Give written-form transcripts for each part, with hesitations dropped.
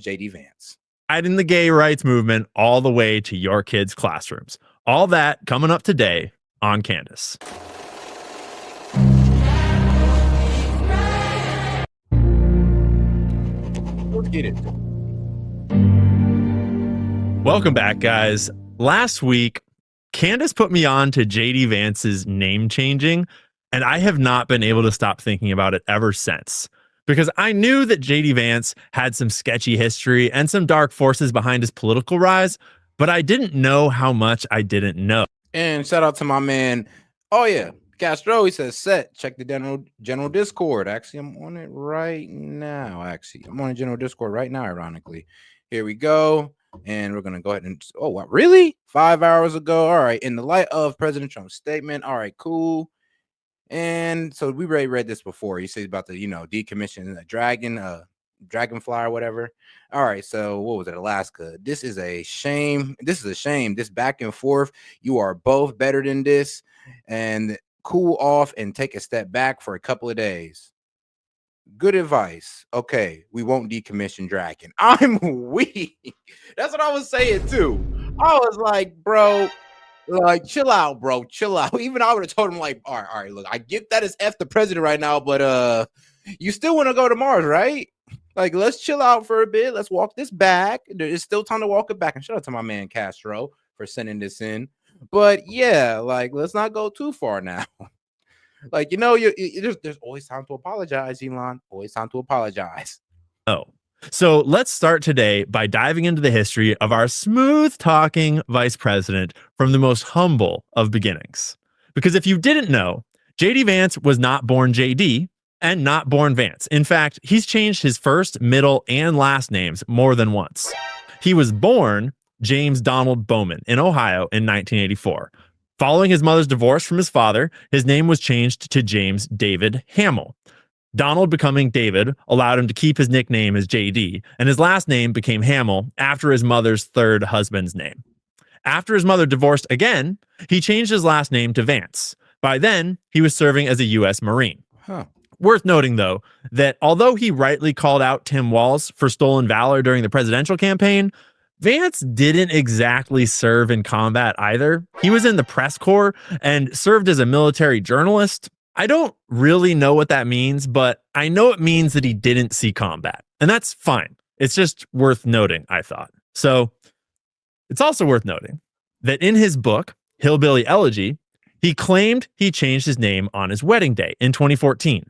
JD Vance. Guiding the gay rights movement all the way to your kids' classrooms. All that coming up today on Candace. Let's get it. Welcome back, guys. Last week, Candace put me on to JD Vance's name changing, and I have not been able to stop thinking about it ever since. Because I knew that JD Vance had some sketchy history and some dark forces behind his political rise, but I didn't know how much I didn't know. And shout out to my man. Oh yeah, Castro. He says, "Set. Check the general Discord." Actually, I'm on it right now. I'm on the general Discord right now. Ironically, here we go, and we're gonna go ahead and. Oh, what? Really? 5 hours ago. All right. In the light of President Trump's statement. All right. Cool. And so we already read this before. He says about the, decommission a dragonfly or whatever. All right. So what was it? Alaska. This is a shame. This back and forth. You are both better than this. And cool off and take a step back for a couple of days. Good advice. Okay. We won't decommission Dragon. I'm weak. That's what I was saying too. I was like, bro. Like, chill out, bro. Chill out. Even I would have told him, like, all right, look, I get that it's F the president right now, but you still want to go to Mars, right? Like, let's chill out for a bit. Let's walk this back. There's still time to walk it back. And shout out to my man Castro for sending this in. But yeah, like, let's not go too far now. Like, there's always time to apologize, Elon. Always time to apologize. Oh. So let's start today by diving into the history of our smooth-talking vice president from the most humble of beginnings. Because if you didn't know, JD Vance was not born JD and not born Vance. In fact, he's changed his first, middle, and last names more than once. He was born James Donald Bowman in Ohio in 1984. Following his mother's divorce from his father, his name was changed to James David Hamill. Donald becoming David allowed him to keep his nickname as JD, and his last name became Hamill after his mother's third husband's name. After his mother divorced again, he changed his last name to Vance. By then, he was serving as a U.S. Marine. Worth noting, though, that although he rightly called out Tim Walz for stolen valor during the presidential campaign, Vance didn't exactly serve in combat either. He was in the press corps and served as a military journalist. I don't really know what that means, but I know it means that he didn't see combat, and that's fine. It's just worth noting, I thought. So it's also worth noting that in his book, Hillbilly Elegy, he claimed he changed his name on his wedding day in 2014.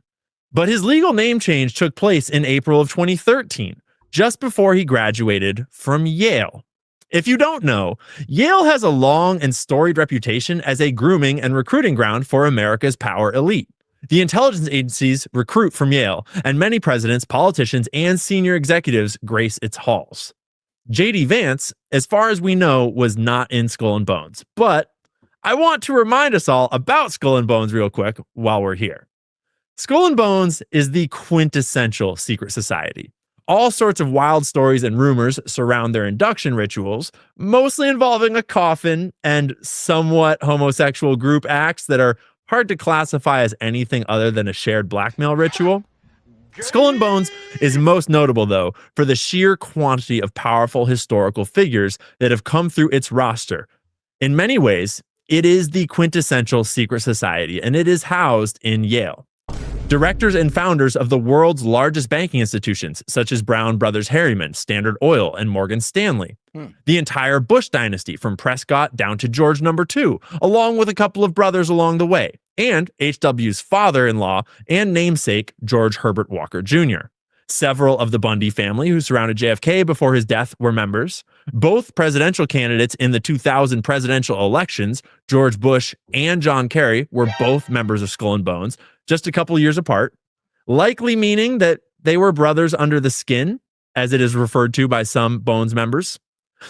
But his legal name change took place in April of 2013, just before he graduated from Yale. If you don't know, Yale has a long and storied reputation as a grooming and recruiting ground for America's power elite. The intelligence agencies recruit from Yale, and many presidents, politicians, and senior executives grace its halls. JD Vance, as far as we know, was not in Skull and Bones, but I want to remind us all about Skull and Bones real quick while we're here. Skull and Bones is the quintessential secret society. All sorts of wild stories and rumors surround their induction rituals, mostly involving a coffin and somewhat homosexual group acts that are hard to classify as anything other than a shared blackmail ritual. Skull and Bones is most notable, though, for the sheer quantity of powerful historical figures that have come through its roster. In many ways, it is the quintessential secret society, and it is housed in Yale. Directors and founders of the world's largest banking institutions, such as Brown Brothers Harriman, Standard Oil, and Morgan Stanley. The entire Bush dynasty, from Prescott down to George II, along with a couple of brothers along the way, and H.W.'s father-in-law and namesake, George Herbert Walker Jr. Several of the Bundy family who surrounded JFK before his death were members. Both presidential candidates in the 2000 presidential elections, George Bush and John Kerry, were both members of Skull and Bones, just a couple years apart, likely meaning that they were brothers under the skin, as it is referred to by some Bones members.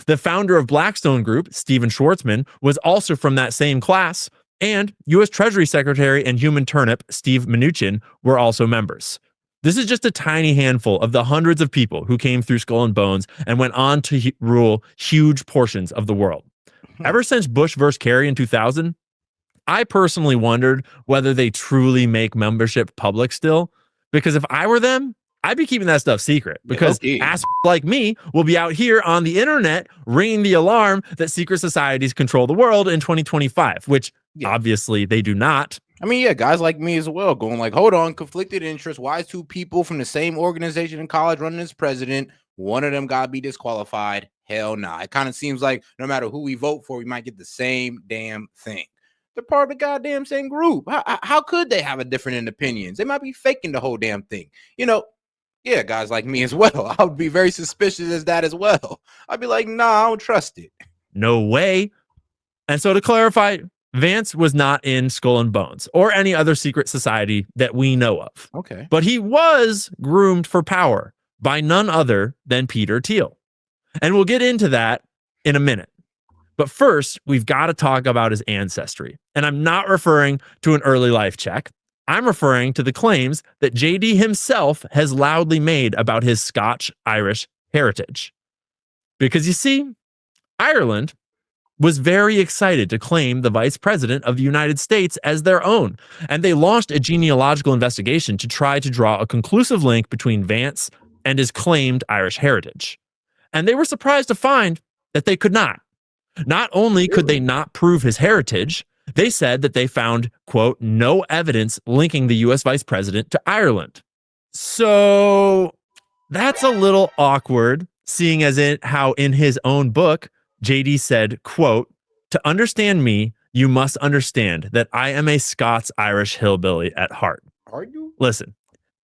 The founder of Blackstone Group, Stephen Schwarzman, was also from that same class, and U.S. Treasury Secretary and Human Turnip, Steve Mnuchin, were also members. This is just a tiny handful of the hundreds of people who came through Skull and Bones and went on to rule huge portions of the world. Ever since Bush versus Kerry in 2000, I personally wondered whether they truly make membership public still, because if I were them, I'd be keeping that stuff secret because low-key. ass like me will be out here on the internet ringing the alarm that secret societies control the world in 2025, which obviously they do not. I mean, yeah, guys like me as well going like, hold on, conflicted interest. Why is two people from the same organization in college running as president? One of them got to be disqualified. Hell nah. It kind of seems like no matter who we vote for, we might get the same damn thing. They're part of the goddamn same group. How could they have a different opinions? They might be faking the whole damn thing. You know, yeah, guys like me as well. I would be very suspicious as that as well. I'd be like, nah, I don't trust it. No way. And so to clarify, Vance was not in Skull and Bones or any other secret society that we know of. Okay. But he was groomed for power by none other than Peter Teal. And we'll get into that in a minute. But first, we've got to talk about his ancestry. And I'm not referring to an early life check. I'm referring to the claims that JD himself has loudly made about his Scotch-Irish heritage. Because you see, Ireland was very excited to claim the vice president of the United States as their own, and they launched a genealogical investigation to try to draw a conclusive link between Vance and his claimed Irish heritage. And they were surprised to find that they could not. Not only could they not prove his heritage, they said that they found, quote, no evidence linking the US vice president to Ireland. So that's a little awkward, seeing as how in his own book, JD said, quote, to understand me, you must understand that I am a Scots-Irish hillbilly at heart. Are you? Listen,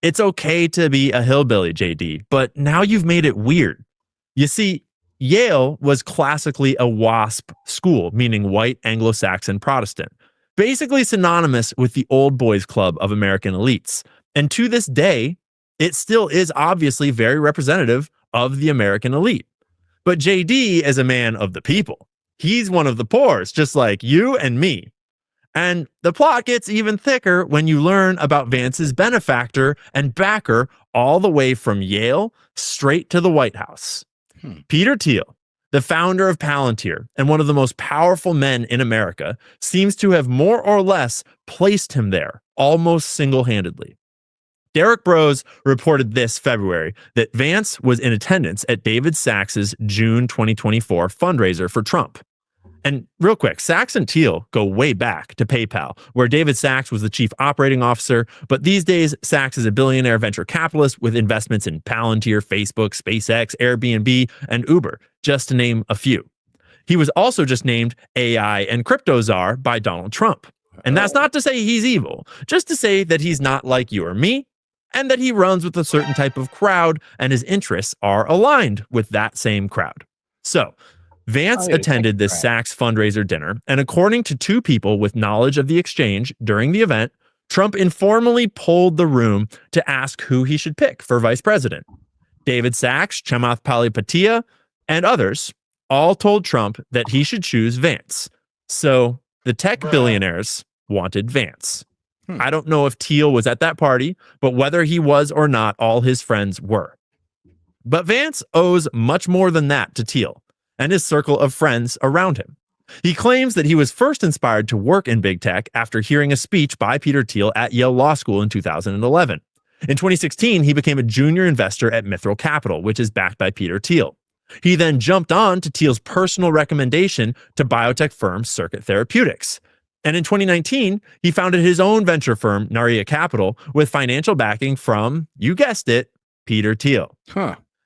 it's okay to be a hillbilly, JD, but now you've made it weird. You see, Yale was classically a WASP school, meaning white Anglo-Saxon Protestant, basically synonymous with the old boys club of American elites. And to this day, it still is obviously very representative of the American elite. But JD is a man of the people. He's one of the poors, just like you and me. And the plot gets even thicker when you learn about Vance's benefactor and backer all the way from Yale straight to the White House. Peter Teal, the founder of Palantir and one of the most powerful men in America, seems to have more or less placed him there almost single-handedly. Derek Bros reported this February that Vance was in attendance at David Sachs's June 2024 fundraiser for Trump. And real quick, Sachs and Teal go way back to PayPal, where David Sachs was the chief operating officer. But these days, Sachs is a billionaire venture capitalist with investments in Palantir, Facebook, SpaceX, Airbnb, and Uber, just to name a few. He was also just named AI and crypto czar by Donald Trump. And that's not to say he's evil, just to say that he's not like you or me, and that he runs with a certain type of crowd and his interests are aligned with that same crowd. So Vance attended this Sachs fundraiser dinner, and according to two people with knowledge of the exchange during the event, Trump informally polled the room to ask who he should pick for vice president. David Sachs, Chamath Palihapitiya, and others all told Trump that he should choose Vance. So the tech billionaires wanted Vance. I don't know if Teal was at that party, but whether he was or not, all his friends were. But Vance owes much more than that to Teal and his circle of friends around him. He claims that he was first inspired to work in big tech after hearing a speech by Peter Teal at Yale Law School in 2011. In 2016, he became a junior investor at Mithril Capital, which is backed by Peter Teal. He then jumped on to Teal's personal recommendation to biotech firm Circuit Therapeutics. And in 2019, he founded his own venture firm, Naria Capital, with financial backing from, you guessed it, Peter Teal.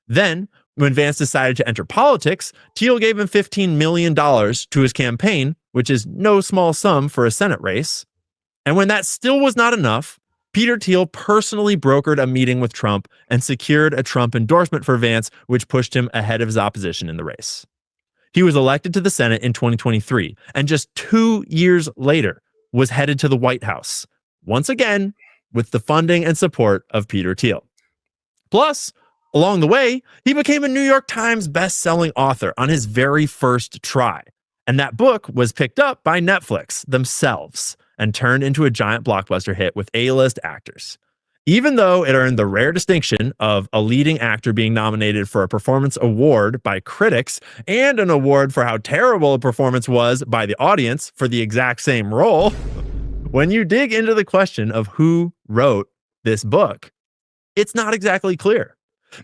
Then, when Vance decided to enter politics, Teal gave him $15 million to his campaign, which is no small sum for a Senate race. And when that still was not enough, Peter Teal personally brokered a meeting with Trump and secured a Trump endorsement for Vance, which pushed him ahead of his opposition in the race. He was elected to the Senate in 2023, and just 2 years later was headed to the White House, once again with the funding and support of Peter Teal. Plus, along the way, he became a New York Times best-selling author on his very first try, and that book was picked up by Netflix themselves and turned into a giant blockbuster hit with A-list actors. Even though it earned the rare distinction of a leading actor being nominated for a performance award by critics and an award for how terrible a performance was by the audience for the exact same role, when you dig into the question of who wrote this book, It's not exactly clear.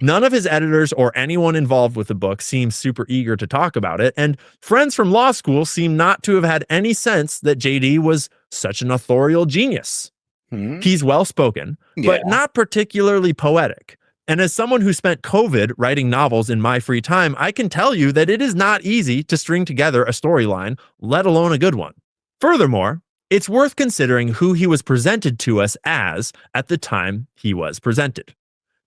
None of his editors or anyone involved with the book seems super eager to talk about it, and friends from law school seem not to have had any sense that JD was such an authorial genius. Hmm. He's well spoken, Yeah. but not particularly poetic. And as someone who spent COVID writing novels in my free time, I can tell you that it is not easy to string together a storyline, let alone a good one. Furthermore, it's worth considering who he was presented to us as at the time he was presented.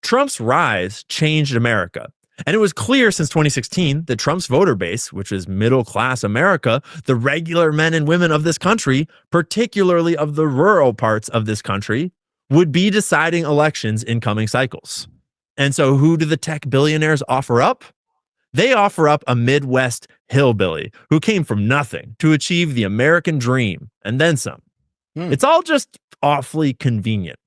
Trump's rise changed America. And it was clear since 2016 that Trump's voter base, which is middle class America, the regular men and women of this country, particularly of the rural parts of this country, would be deciding elections in coming cycles. And so, who do the tech billionaires offer up? They offer up a Midwest hillbilly who came from nothing to achieve the American dream and then some. It's all just awfully convenient.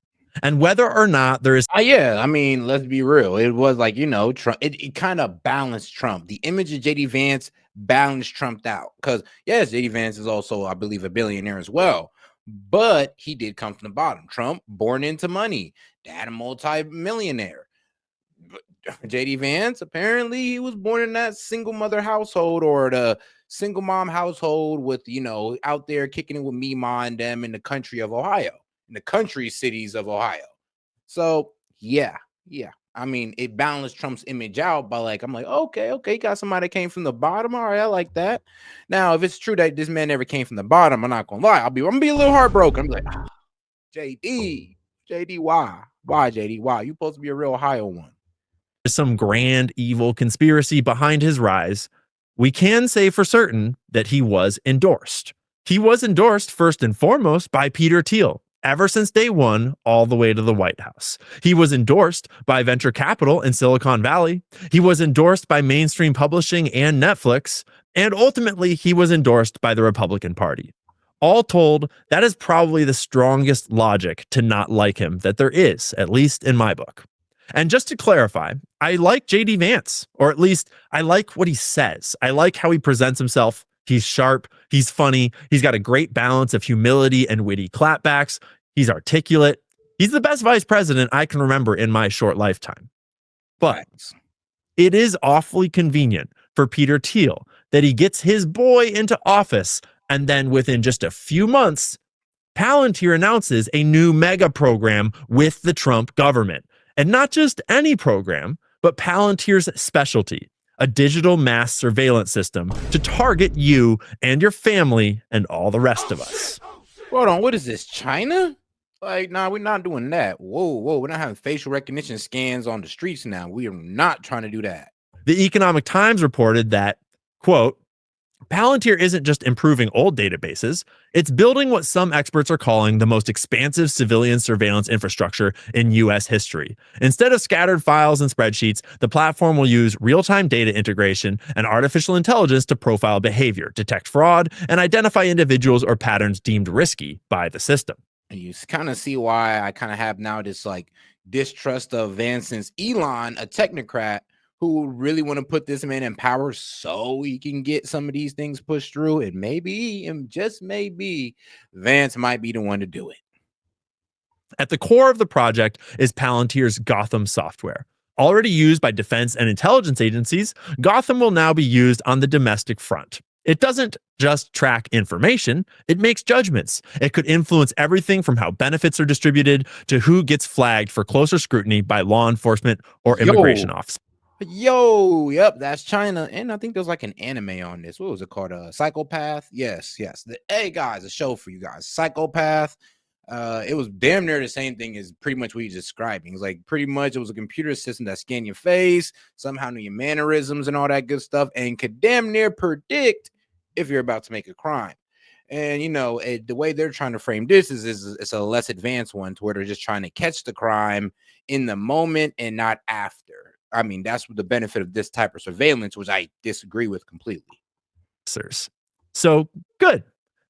And whether or not there is Yeah, I mean, let's be real. It was like, Trump, it kind of balanced Trump. The image of JD Vance balanced Trump out. Because, yes, JD Vance is also, I believe, a billionaire as well. But he did come from the bottom. Trump, born into money, dad, a multi-millionaire. JD Vance, apparently, he was born in that single mother household or the single mom household with, out there kicking it with me, ma, and them in the country of Ohio, in the country cities of Ohio. So, yeah. I mean, it balanced Trump's image out by I'm like, okay, you got somebody that came from the bottom. All right, I like that. Now, if it's true that this man never came from the bottom, I'm not gonna lie. I'm gonna be a little heartbroken. I'm like, JD, why? Why, JD? Why? You supposed to be a real Ohio one. some grand evil conspiracy behind his rise, we can say for certain that he was endorsed. He was endorsed first and foremost by Peter Teal, ever since day one, all the way to the White House. He was endorsed by venture capital in Silicon Valley. He was endorsed by mainstream publishing and Netflix. And ultimately, he was endorsed by the Republican Party. All told, that is probably the strongest logic to not like him that there is, at least in my book. And just to clarify, I like JD Vance, or at least I like what he says. I like how he presents himself. He's sharp, he's funny, he's got a great balance of humility and witty clapbacks. He's articulate. He's the best vice president I can remember in my short lifetime. But it is awfully convenient for Peter Teal that he gets his boy into office, and then within just a few months, Palantir announces a new mega program with the Trump government. And not just any program, but Palantir's specialty, a digital mass surveillance system to target you and your family and all the rest of us. Hold on, what is this, China? Nah, we're not doing that. Whoa, we're not having facial recognition scans on the streets now. We are not trying to do that. The Economic Times reported that, quote, Palantir isn't just improving old databases, it's building what some experts are calling the most expansive civilian surveillance infrastructure in U.S. history. Instead of scattered files and spreadsheets, the platform will use real-time data integration and artificial intelligence to profile behavior, detect fraud, and identify individuals or patterns deemed risky by the system. You kind of see why I kind of have now this distrust of Vance since Elon, a technocrat, who really want to put this man in power so he can get some of these things pushed through. It may be, and just maybe, Vance might be the one to do it. At the core of the project is Palantir's Gotham software. Already used by defense and intelligence agencies, Gotham will now be used on the domestic front. It doesn't just track information, it makes judgments. It could influence everything from how benefits are distributed to who gets flagged for closer scrutiny by law enforcement or immigration officers. Yep, that's China. And I think there's an anime on this. What was it called? Psychopath? Yes. Hey guys, a show for you guys. Psychopath. It was damn near the same thing as pretty much what he's describing. It's pretty much it was a computer system that scanned your face, somehow knew your mannerisms and all that good stuff, and could damn near predict if you're about to make a crime. And the way they're trying to frame this is it's a less advanced one to where they're just trying to catch the crime in the moment and not after. I mean, that's the benefit of this type of surveillance, which I disagree with completely. So good.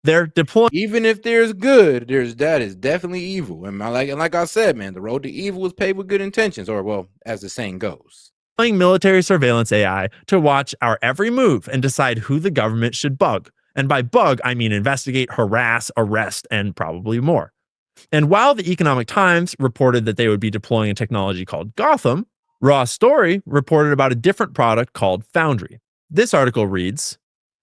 They're deploying. Even if there's good, that is definitely evil. And like I said, man, the road to evil is paved with good intentions, or well, as the saying goes. Military surveillance AI to watch our every move and decide who the government should bug. And by bug, I mean investigate, harass, arrest, and probably more. And while the Economic Times reported that they would be deploying a technology called Gotham, Raw's Story reported about a different product called Foundry. This article reads,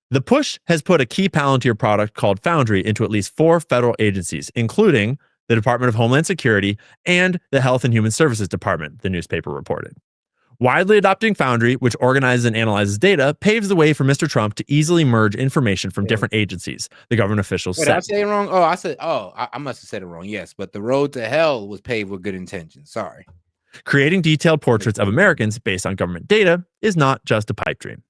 the push has put a key Palantir product called Foundry into at least 4 federal agencies, including the Department of Homeland Security and the Health and Human Services Department, the newspaper reported. Widely adopting Foundry, which organizes and analyzes data, paves the way for Mr. Trump to easily merge information from different agencies, the government officials said. Did I say it wrong? Oh, I must have said it wrong. Yes, but the road to hell was paved with good intentions. Sorry. Creating detailed portraits of Americans based on government data is not just a pipe dream.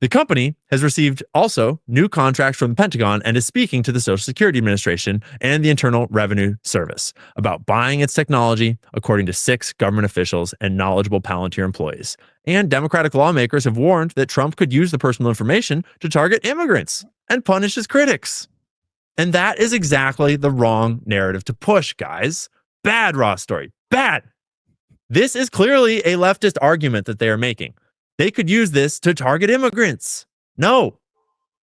The company has received also new contracts from the Pentagon and is speaking to the Social Security Administration and the Internal Revenue Service about buying its technology, according to 6 government officials and knowledgeable Palantir employees. And Democratic lawmakers have warned that Trump could use the personal information to target immigrants and punish his critics. And that is exactly the wrong narrative to push, guys. Bad, Raw Story. Bad. This is clearly a leftist argument that they are making. They could use this to target immigrants. No,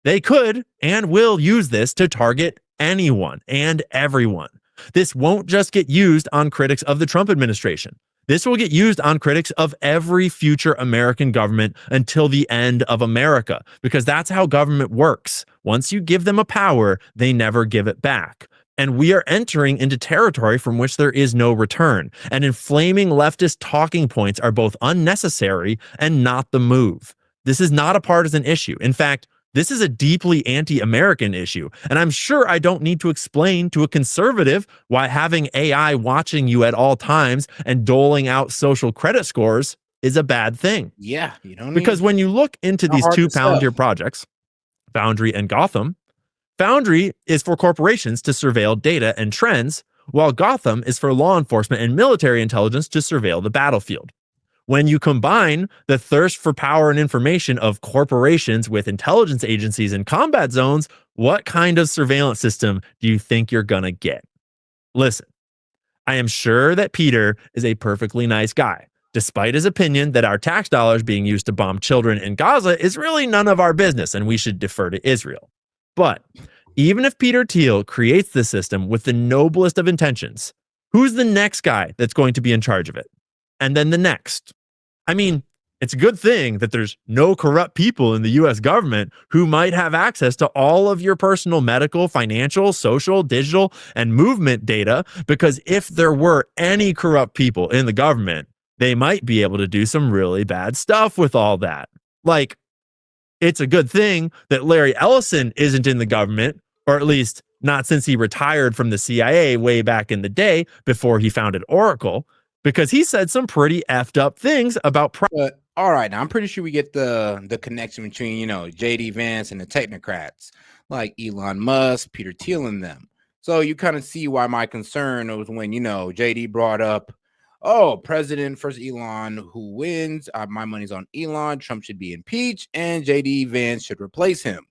they could and will use this to target anyone and everyone. This won't just get used on critics of the Trump administration. This will get used on critics of every future American government until the end of America, because that's how government works. Once you give them a power, they never give it back. And we are entering into territory from which there is no return. And inflaming leftist talking points are both unnecessary and not the move. This is not a partisan issue. In fact, this is a deeply anti-American issue. And I'm sure I don't need to explain to a conservative why having AI watching you at all times and doling out social credit scores is a bad thing. Yeah, you don't because when you look into these 2 Palantir projects, Foundry and Gotham, Foundry is for corporations to surveil data and trends, while Gotham is for law enforcement and military intelligence to surveil the battlefield. When you combine the thirst for power and information of corporations with intelligence agencies in combat zones, what kind of surveillance system do you think you're going to get? Listen, I am sure that Peter is a perfectly nice guy, despite his opinion that our tax dollars being used to bomb children in Gaza is really none of our business and we should defer to Israel. But even if Peter Teal creates the system with the noblest of intentions, who's the next guy that's going to be in charge of it? And then the next. I mean, it's a good thing that there's no corrupt people in the US government who might have access to all of your personal medical, financial, social, digital, and movement data, because if there were any corrupt people in the government, they might be able to do some really bad stuff with all that. Like, it's a good thing that Larry Ellison isn't in the government, or at least not since he retired from the CIA way back in the day before he founded Oracle, because he said some pretty effed up things about. But all right, now I'm pretty sure we get the connection between, JD Vance and the technocrats like Elon Musk, Peter Teal, and them. So you kind of see why my concern was when, JD brought up, oh, President first Elon, who wins? My money's on Elon. Trump should be impeached, and JD Vance should replace him.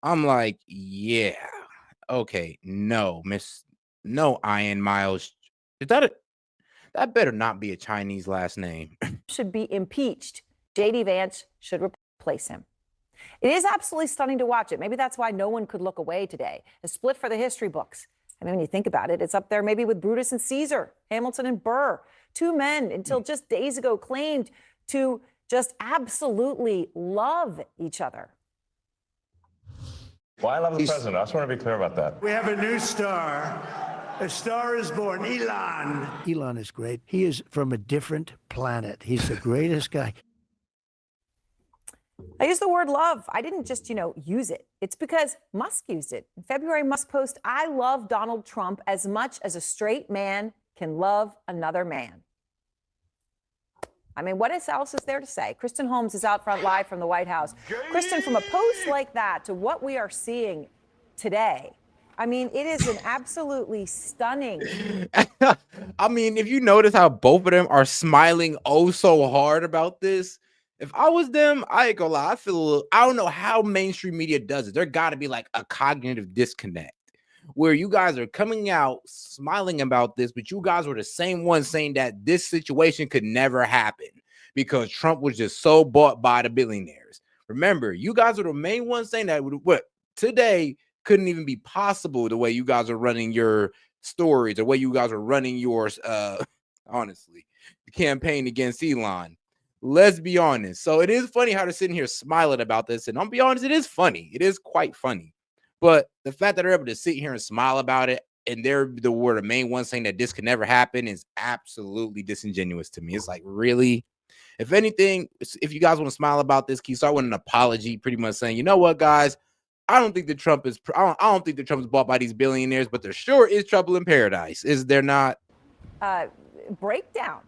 I'm like, yeah, okay, no, Ian Miles. Is that that better not be a Chinese last name? Should be impeached. JD Vance should replace him. It is absolutely stunning to watch it. Maybe that's why no one could look away today. A split for the history books. I mean, when you think about it, it's up there maybe with Brutus and Caesar, Hamilton and Burr. 2 men until just days ago claimed to just absolutely love each other. Well, I love the president. I just want to be clear about that. We have a new star. A star is born, Elon. Elon is great. He is from a different planet. He's the greatest guy. I use the word love. I didn't just, use it. It's because Musk used it. In February, Musk posted, I love Donald Trump as much as a straight man can love another man. I mean, what else is there to say? Kristen Holmes is out front live from the White House. Kristen, from a post like that to what we are seeing today, I mean, it is an absolutely stunning. I mean, if you notice how both of them are smiling oh so hard about this, if I was them, I ain't gonna lie, I don't know how mainstream media does it. There gotta be like a cognitive disconnect where you guys are coming out smiling about this, but you guys were the same ones saying that this situation could never happen because Trump was just so bought by the billionaires. Remember, you guys are the main ones saying that what today couldn't even be possible the way you guys are running your stories, the way you guys are running yours, honestly, the campaign against Elon. Let's be honest. So it is funny how they're sitting here smiling about this. And I'll be honest, it is funny. It is quite funny. But the fact that they're able to sit here and smile about it, and they're the main one saying that this could never happen, is absolutely disingenuous to me. It's like, really? If anything, if you guys want to smile about this, can you start with an apology, pretty much saying, you know what, guys, I don't think that Trump is. I don't think that Trump is bought by these billionaires, but there sure is trouble in paradise. Is there not? Breakdown.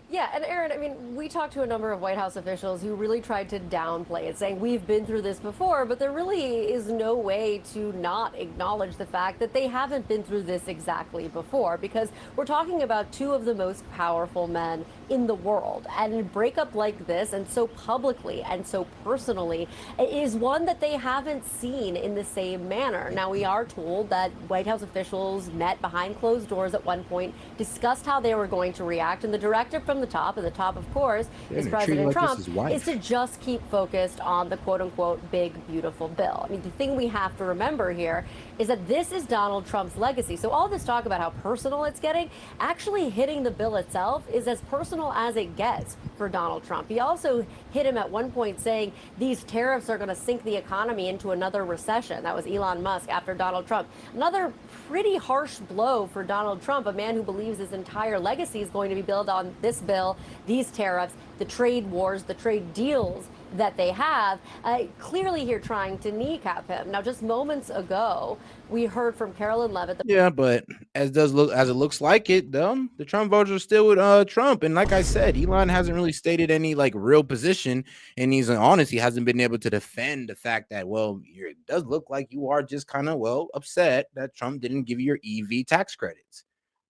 Yeah, and Aaron, I mean, we talked to a number of White House officials who really tried to downplay it, saying we've been through this before, but there really is no way to not acknowledge the fact that they haven't been through this exactly before, because we're talking about two of the most powerful men in the world. And a breakup like this, and so publicly and so personally, is one that they haven't seen in the same manner. Now, we are told that White House officials met behind closed doors at one point, discussed how they were going to react, and the directive from the top, and the top, of course, is President Trump, is to just keep focused on the quote-unquote big, beautiful bill. I mean, the thing we have to remember here is that this is Donald Trump's legacy. So all this talk about how personal it's getting, actually hitting the bill itself is as personal as it gets for Donald Trump. He also hit him at one point saying these tariffs are going to sink the economy into another recession. That was Elon Musk after Donald Trump. Another pretty harsh blow for Donald Trump, a man who believes his entire legacy is going to be built on this bill, these tariffs, the trade wars, the trade deals that they have, clearly here trying to kneecap him. Now, just moments ago, we heard from Carolyn Levitt. Yeah, but as it looks like it, the Trump voters are still with Trump. And like I said, Elon hasn't really stated any like real position, and he's honest. He hasn't been able to defend the fact that, well, it does look like you are just kind of upset that Trump didn't give you your EV tax credits.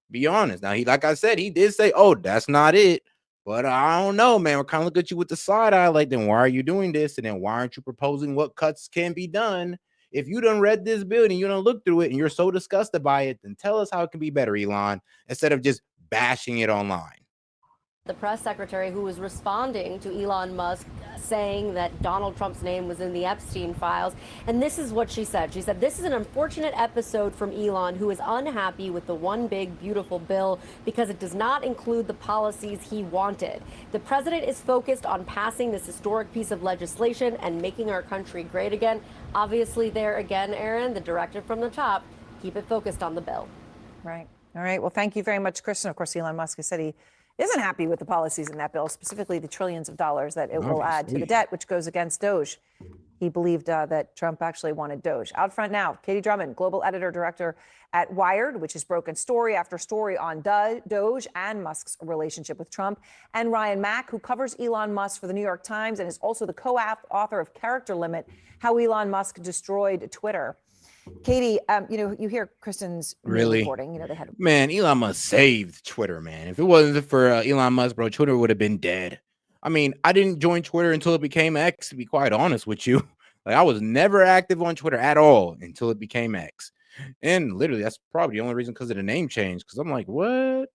Be honest. Now, like I said, he did say, "Oh, that's not it." But I don't know, man. We're kind of looking at you with the side eye, like, then why are you doing this? And then why aren't you proposing what cuts can be done? If you done read this bill and you don't look through it and you're so disgusted by it, then tell us how it can be better, Elon, instead of just bashing it online. The press secretary who was responding to Elon Musk saying that Donald Trump's name was in the Epstein files. And this is what she said. She said, "This is an unfortunate episode from Elon, who is unhappy with the one big beautiful bill because it does not include the policies he wanted. The president is focused on passing this historic piece of legislation and making our country great again." Obviously, there again, Aaron, the directive from the top, keep it focused on the bill. Right. All right. Well, thank you very much, Kristen. Of course, Elon Musk has said he isn't happy with the policies in that bill, specifically the trillions of dollars that it will add to the debt, which goes against Doge. He believed that Trump actually wanted Doge. Out front now, Katie Drummond, global editor-director at Wired, which has broken story after story on Doge and Musk's relationship with Trump, and Ryan Mack, who covers Elon Musk for the New York Times and is also the co-author of Character Limit, How Elon Musk Destroyed Twitter. Katie, you hear Kristen's reporting. They had Elon Musk saved Twitter, man. If it wasn't for Elon Musk, bro, Twitter would have been dead. I mean, I didn't join Twitter until it became X, to be quite honest with you. Like, I was never active on Twitter at all until it became X. And literally, that's probably the only reason, because of the name change. Because I'm like, what?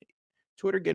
Twitter get